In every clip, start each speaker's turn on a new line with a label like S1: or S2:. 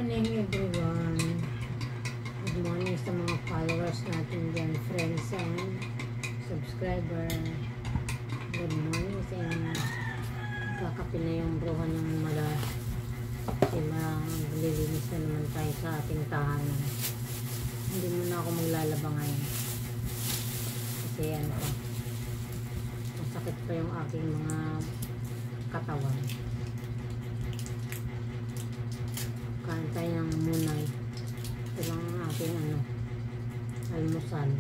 S1: morning everyone. Good morning sa mga followers natin dyan, friends and subscriber. Good morning sa inyo. Kakape na yung bruhan ng mala. Maglilinis na naman tayo sa ating tahanan. Hindi muna ako maglalaba ngayon. Kasi ano pa, masakit pa yung aking mga katawan. Kain tayo ng munay. Ito lang ang ating almusal.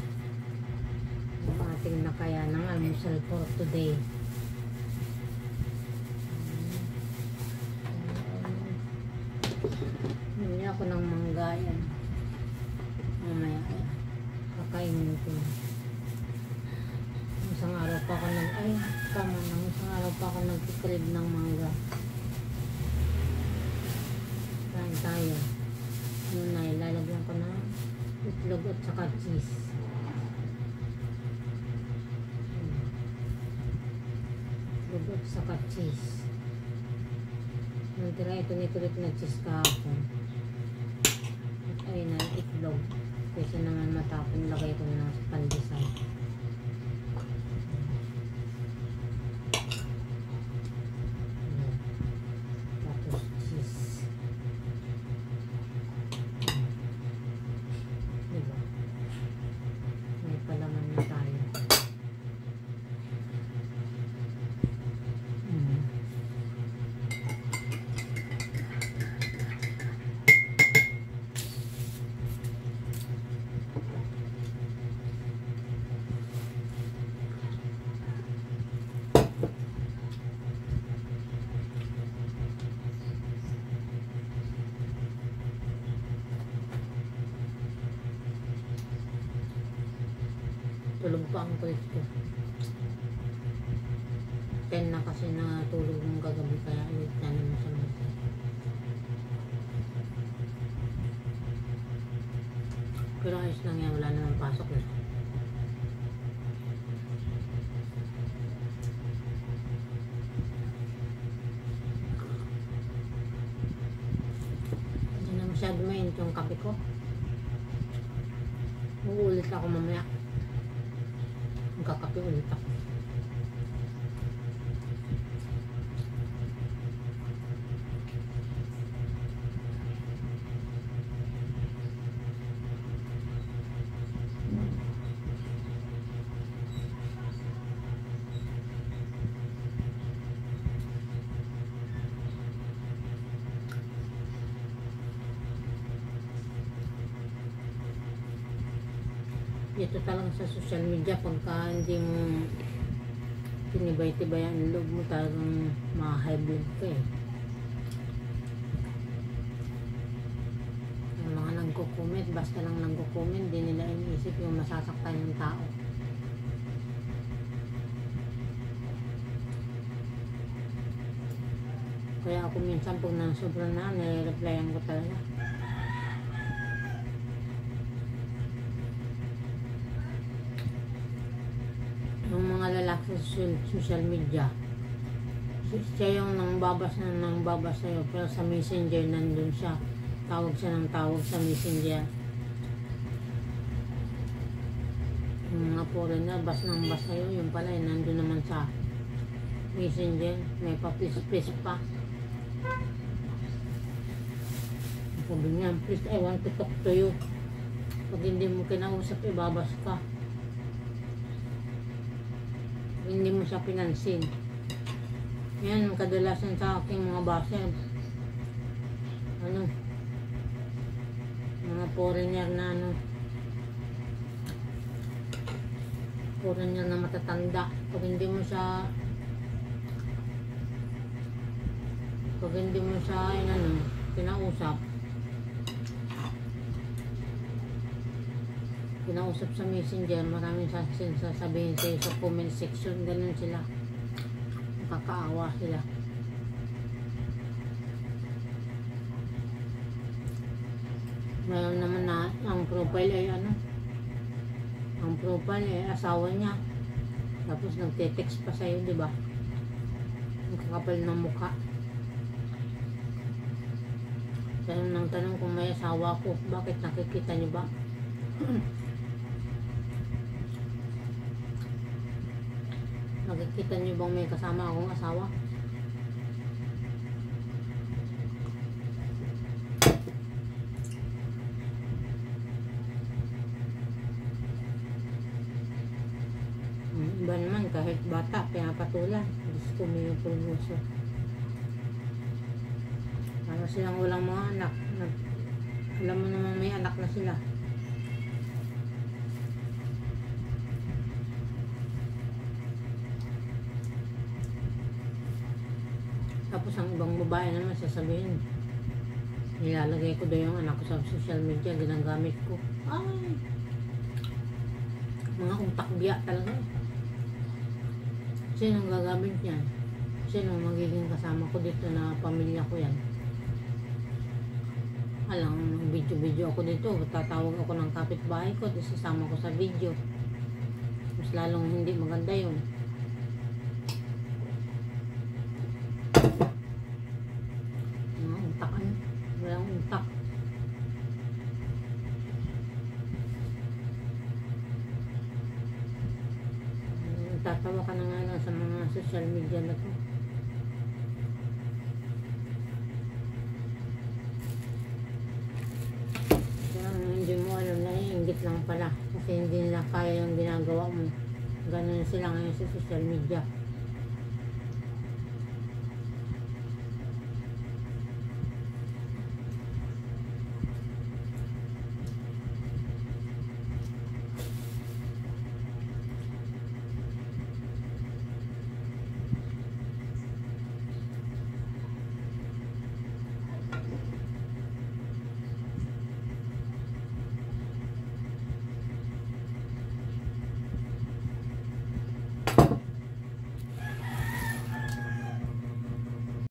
S1: Yung ating nakaya ng almusal for today. Hindi ako ng mangga yan. Mamaya kakainin ko. Isang araw pa ako isang araw pa ako nagkikrib ng mangga. Kain tayo. Muna ilalagyan ko ng itlog at saka cheese. Itlog at saka cheese. Nantira ito nitulit na cheese kahapon. At ayun na itlog. Kasi naman matapon lagay ko na sa pandesal. Tulog pa ang kulit ko. 10 na kasi natulog ng kagabi kaya ulit na naman sa mata. Pero ayos lang yan, wala namang pasok na. Hindi na masyado mainit yung kape ko. Uulit ako mamaya. Magkakape ulit ako. Ito talaga sa social media, pagka hindi mo tinibay-tibay ang loob mo, talagang ma-high blood ka eh. Yung mga nagko-comment, basta lang nagko-comment, di nila iniisip yung masasaktan yung tao. Kaya ako minsan pag sobrang na, nire-replyan ko talaga. Yung mga lalaki sa social media, siya yung nangbabas sa'yo, pero sa messenger nandun siya, tawag siya ng tawag sa messenger. Yung mga foreigner, bas sa'yo, yung pala nandun naman sa messenger, may pa-please pa. Sabi niya, please, I want to talk to you. Pag hindi mo kinausap, ibabas ka. Hindi mo siya pinansin. Yan, kadalasan sa aking mga base. Mga foreigner na foreigner na matatanda. Pag hindi mo siya kinausap sa messenger, maraming sasabihin sa'yo sa comment section, ganun sila, nakakaawa sila. Mayroon naman na ang profile ay ang profile ay asawa niya, tapos nagte-text pa sa'yo, diba? Ang kakapal ng mukha. Tanong ng tanong kung may asawa ko, bakit nakikita niyo ba? Nakikita niyo bang may kasama akong asawa? Iba naman kahit bata, pinapatulan. Gusto mo yung pulmoso. Para silang walang mga anak. Alam mo naman may anak na sila. Tapos ang ibang babae naman sasabihin, nilalagay ko daw yung anak ko sa social media, ginagamit ko. Ay! Mga utak-biya talaga. Sinong gagamit yan? Sinong magiging kasama ko dito na pamilya ko yan? Alang video-video ako dito, tatawag ako ng kapitbahay ko, tapos sasama ko sa video. Mas lalong hindi maganda yun. Mga utak ano? Walang utak. Tatawa ka na nga lang sa mga social media na to. Hindi mo alam na iinggit lang pala kasi hindi nila kaya yung ginagawa mo. Ganun sila ngayon sa social media.